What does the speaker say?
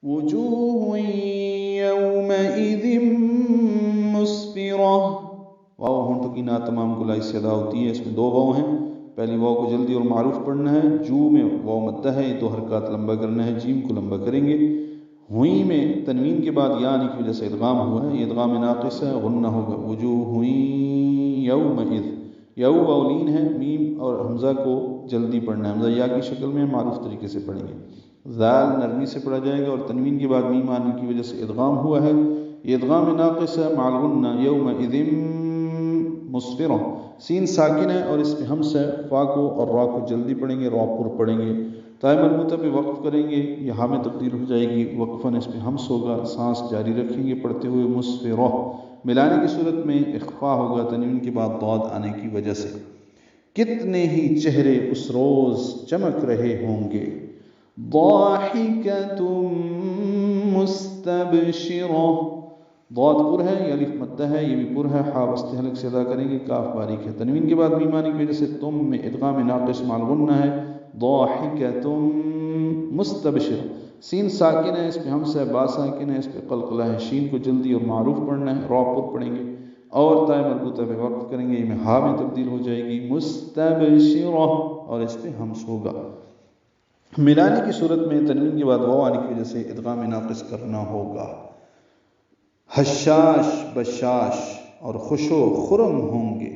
وجوہ یومئذ مسفرہ، واو ہونٹوں کی نا تمام گلائی سے ادا ہوتی ہے، اس میں 2 واو ہیں، پہلی واو کو جلدی اور معروف پڑھنا ہے، جو میں واو مدہ ہے، یہ 2 حرکات لمبا کرنا ہے، جیم کو لمبا کریں گے، ہوئی میں تنوین کے بعد یا آنے کی وجہ سے ادغام ہوا ہے، یہ ادغام ناقص ہے، غنہ ہوگا، وجوہ یومئذ، یو واولین ہے، میم اور حمزہ کو جلدی پڑھنا ہے، حمزہ یا کی شکل میں معروف طریقے سے پڑھیں گے، ذال نرمی سے پڑھا جائے گا، اور تنوین کے بعد میم آنے کی وجہ سے ادغام ہوا ہے، یہ ادغام ناقص ہے، مع الغنہ یومئذ مسفرہ، سین ساکن ہے اور اس پہ ہمس ہے، فا کو اور را کو جلدی پڑھیں گے، را پر پڑھیں گے، تائے مربوطہ پہ وقف کریں گے، یہ ہاں میں تبدیل ہو جائے گی، وقفاً اس پہ ہمس ہوگا، سانس جاری رکھیں گے پڑھتے ہوئے، مسفرہ، ملانے کی صورت میں اخفا ہوگا تنوین کے بعد ضاد آنے کی وجہ سے، کتنے ہی چہرے اس روز چمک رہے ہوں گے، ضاحکۃ مستبشرہ، ضاد پر ہے، یہ الف مدہ ہے، یہ بھی پر ہے، ہا وسط حلق سے ادا کریں گے، کاف باریک ہے، تنوین کے بعد میم آنے کی وجہ سے تم میں ادغام ناقص مع الغنہ ہے، ضاحکۃ مستبشرہ، سین ساکن ہے، اس پہ ہمس ہے، با ساکن ہے، اس پہ قلقلہ ہے، شین کو جلدی اور معروف پڑھنا ہے، را پر پڑھیں گے، اور تائے مربوطہ پہ وقف کریں گے، یہ میں ہا میں تبدیل ہو جائے گی، مستبشرہ، اور اس پہ ہمس ہوگا، ملانے کی صورت میں تنوین کے بعد واو آنے کی وجہ سے ادغام ناقص کرنا ہوگا، حشاش بشاش اور خوش و خرم ہوں گے،